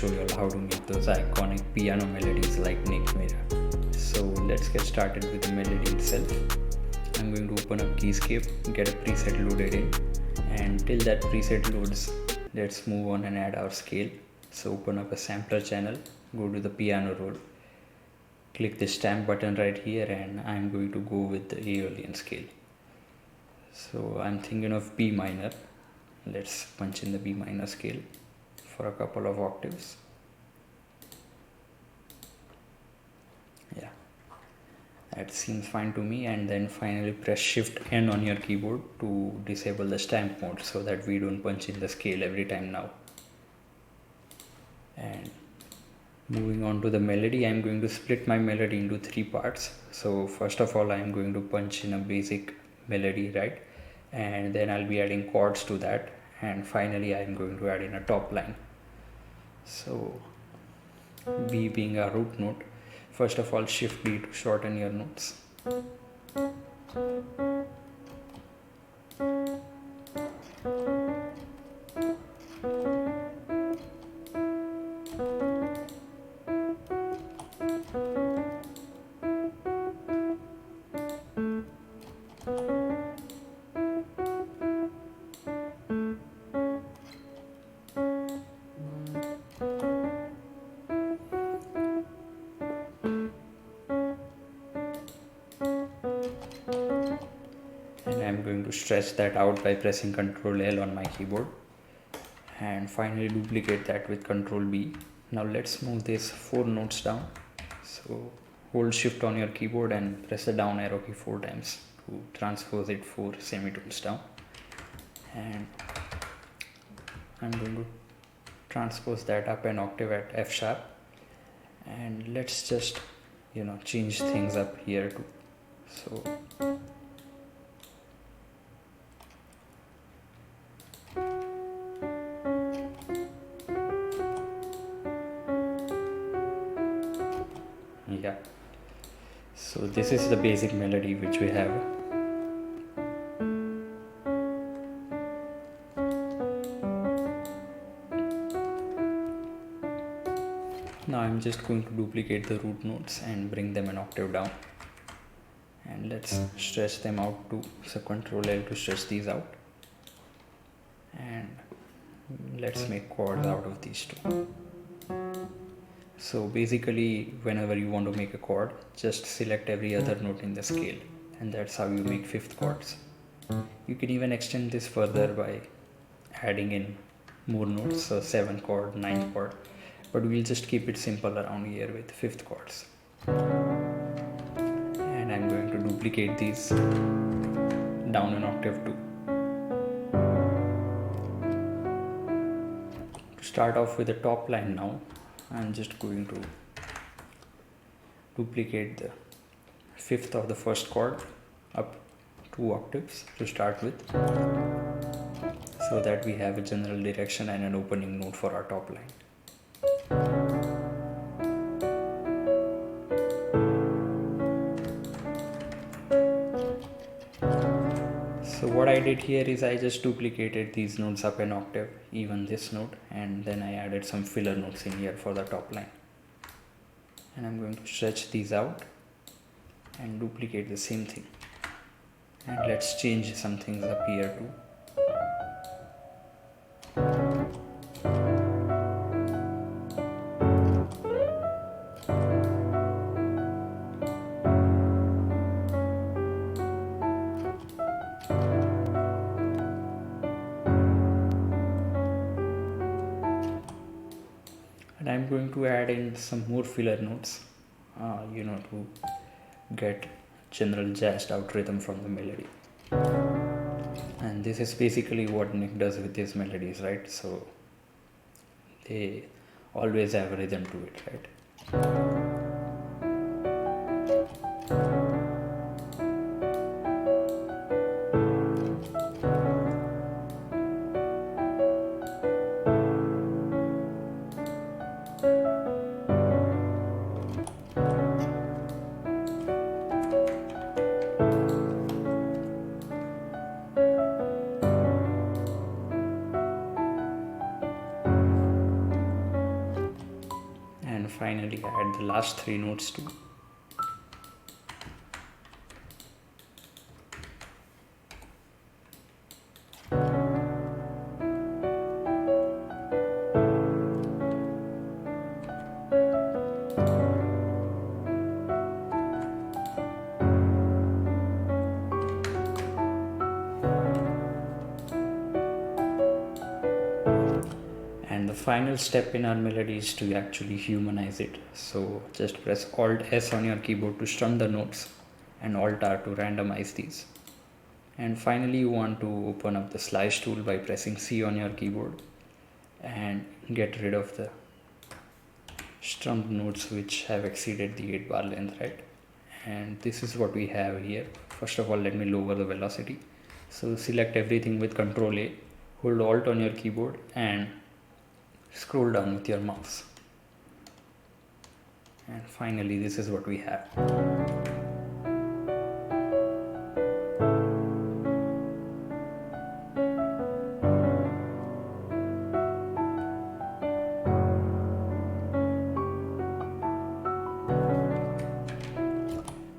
show you all how to make those iconic piano melodies like Nick Mira. So let's get started with the melody itself. I'm going to open up Keyscape, get a preset loaded in, and till that preset loads, let's move on and add our scale. So open up a sampler channel, go to the piano roll, click the stamp button right here, and I'm going to go with the Aeolian scale. So I'm thinking of B minor. Let's punch in the B minor scale for a couple of octaves. Yeah, that seems fine to me. And then finally press Shift N on your keyboard to disable the stamp mode so that we don't punch in the scale every time now. And moving on to the melody, I'm going to split my melody into 3 parts. So first of all, I'm going to punch in a basic melody, right? And then I'll be adding chords to that, and finally I'm going to add in a top line. So B being a root note, first of all shift B to shorten your notes. I'm going to stretch that out by pressing Ctrl L on my keyboard, and finally duplicate that with Ctrl B. Now let's move this 4 notes down. So hold Shift on your keyboard and press the down arrow key 4 times to transpose it 4 semitones down. And I'm going to transpose that up an octave at F sharp. And let's just change things up here too. So yeah, so this is the basic melody which we have. Now I'm just going to duplicate the root notes and bring them an octave down, and let's stretch them out too. So Ctrl L to stretch these out, and let's make chords out of these two. So basically, whenever you want to make a chord, just select every other note in the scale, and that's how you make 5th chords. You can even extend this further by adding in more notes, so 7th chord, 9th chord, but we'll just keep it simple around here with 5th chords. And I'm going to duplicate these down an octave too. To start off with the top line now, I'm just going to duplicate the 5th of the 1st chord up 2 octaves to start with, so that we have a general direction and an opening note for our top line. So what I did here is I just duplicated these notes up an octave, even this note, and then I added some filler notes in here for the top line. And I'm going to stretch these out and duplicate the same thing. And let's change some things up here too. And I'm going to add in some more filler notes, to get general jazzed out rhythm from the melody. And this is basically what Nick does with his melodies, right? So they always have a rhythm to it, right? finally add the last 3 notes too. And the final step in our melody is to actually humanize it. So just press Alt S on your keyboard to strum the notes and Alt R to randomize these. And finally you want to open up the slice tool by pressing C on your keyboard and get rid of the strummed notes which have exceeded the 8 bar length, right? And this is what we have here. First of all, let me lower the velocity. So select everything with Ctrl A, hold Alt on your keyboard and scroll down with your mouse. And finally this is what we have.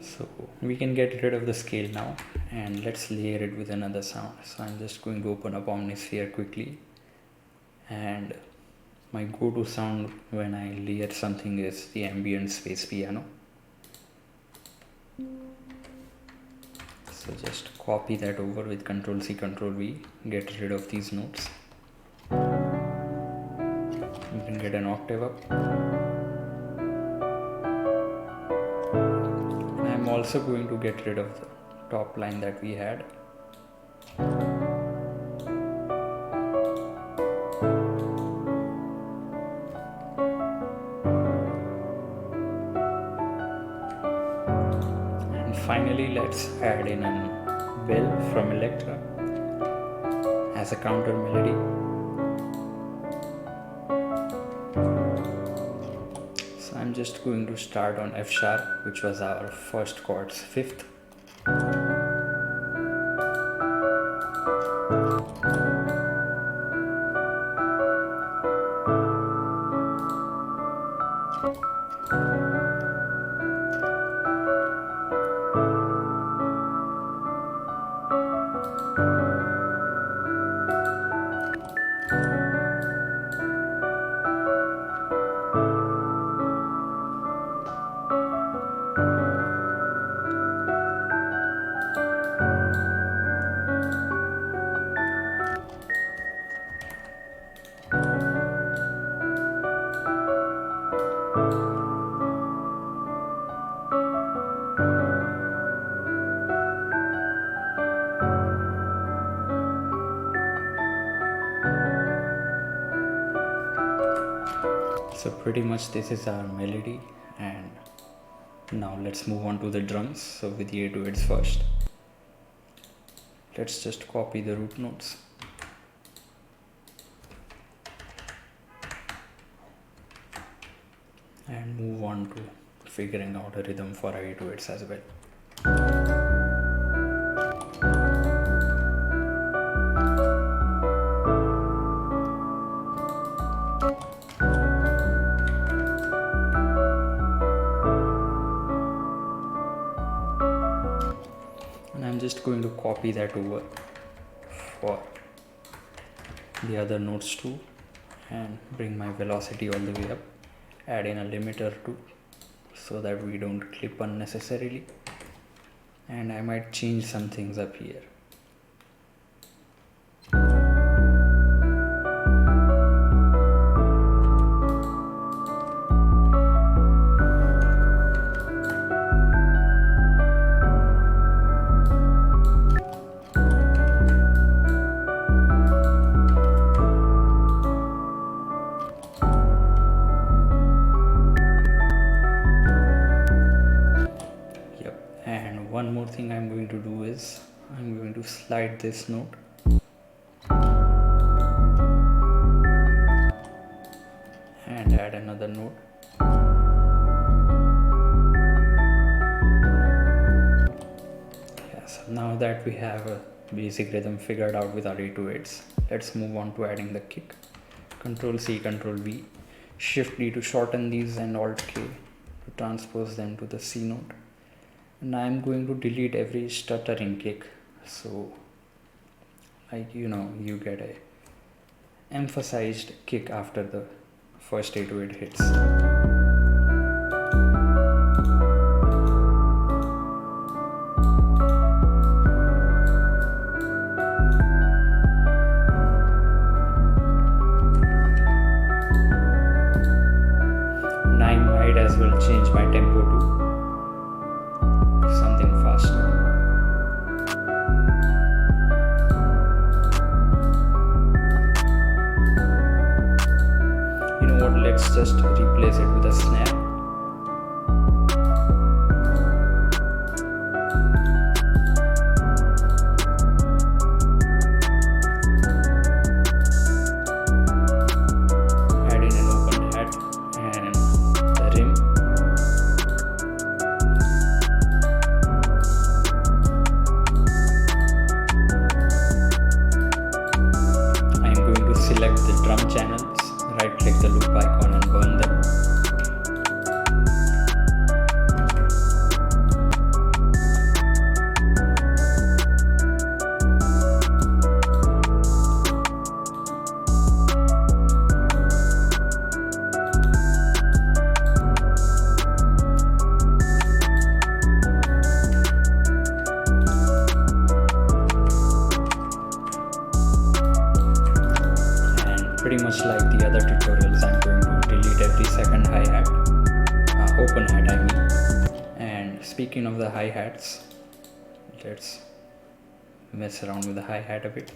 So we can get rid of the scale now and let's layer it with another sound. So I'm just going to open up Omnisphere quickly, and my go-to sound when I layer something is the ambient space piano. So just copy that over with Ctrl C, Ctrl V, get rid of these notes. You can get an octave up. And I'm also going to get rid of the top line that we had. Finally, let's add in a bell from Electra as a counter melody. So I'm just going to start on F sharp, which was our first chord's 5th. So pretty much this is our melody, and now let's move on to the drums. So with the 808s first, let's just copy the root notes. And move on to figuring out a rhythm for our 808s as well. Just going to copy that over for the other notes too and bring my velocity all the way up, add in a limiter too so that we don't clip unnecessarily, and I might change some things up here. One more thing I'm going to do is I'm going to slide this note and add another note. Yes, now that we have a basic rhythm figured out with our 808s, let's move on to adding the kick. Ctrl C, Ctrl V, Shift D to shorten these, and Alt K to transpose them to the C note. And I am going to delete every stuttering kick, so like you get a emphasized kick after the first 808 hits. I might as well change my tempo to something faster. You know what, let's just replace it with a snare. Add in an open hat and the rim. I am going to select the drum channels, right click the loop icon and burn them. Pretty much like the other tutorials, I'm going to delete every second hi-hat, open hat I mean. And speaking of the hi-hats, let's mess around with the hi-hat a bit.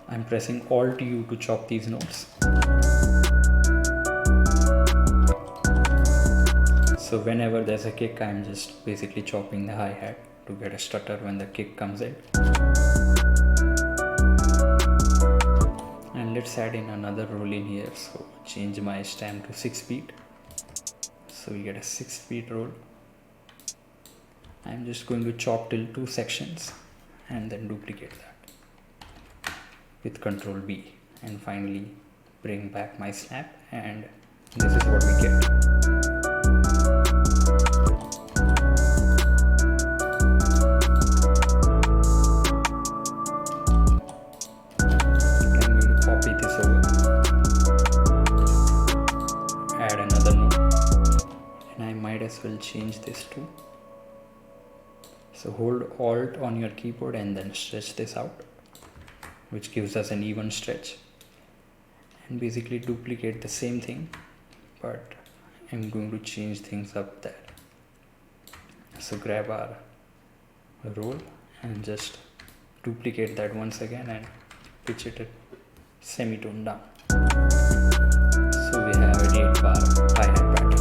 I'm pressing Alt U to chop these notes. So whenever there's a kick, I'm just basically chopping the hi-hat to get a stutter when the kick comes in. And let's add in another roll in here. So change my stamp to 6 beat. So we get a 6 beat roll. I'm just going to chop till 2 sections and then duplicate that with Ctrl B, and finally bring back my snap, and this is what we get. Will change this too. So hold Alt on your keyboard and then stretch this out, which gives us an even stretch, and basically duplicate the same thing, but I'm going to change things up there. So grab our roll and just duplicate that once again and pitch it a semitone down. So we have a 8-bar hi-hat pattern.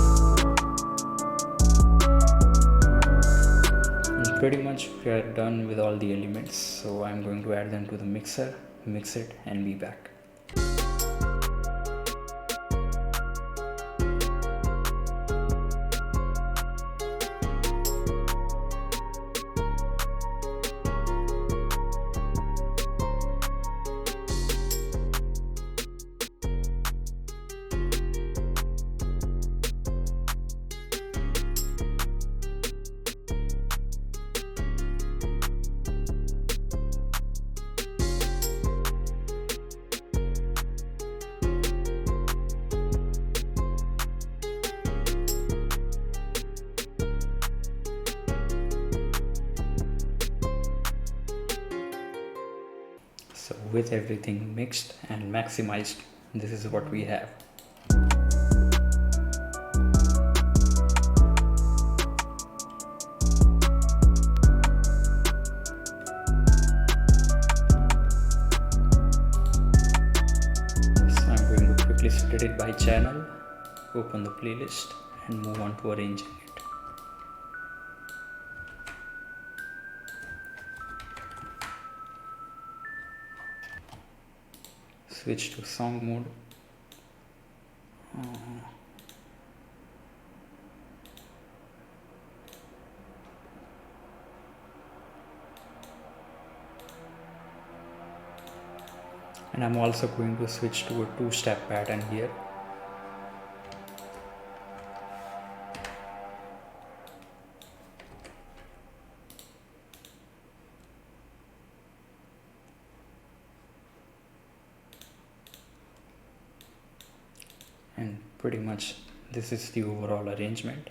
Pretty much we are done with all the elements, so I'm going to add them to the mixer, mix it and be back. So with everything mixed and maximized, this is what we have. So I'm going to quickly split it by channel, open the playlist and move on to arranging it. Switch to song mode. And I'm also going to switch to a 2-step pattern here. And pretty much this is the overall arrangement.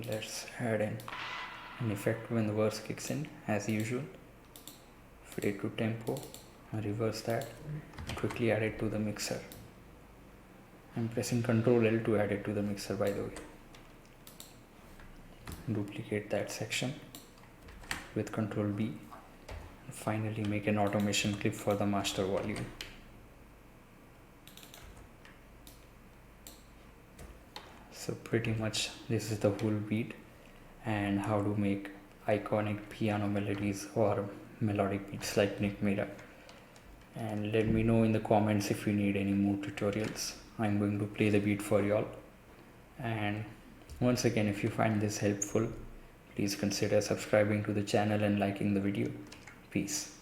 Let's add in an effect when the verse kicks in, as usual. Fade to tempo, reverse that, quickly add it to the mixer. I'm pressing Ctrl L to add it to the mixer, by the way. Duplicate that section with Ctrl B. Finally make an automation clip for the master volume. So pretty much this is the whole beat and how to make iconic piano melodies or melodic beats like Nick Mira. And let me know in the comments if you need any more tutorials. I'm going to play the beat for y'all. And once again, if you find this helpful, please consider subscribing to the channel and liking the video. Peace.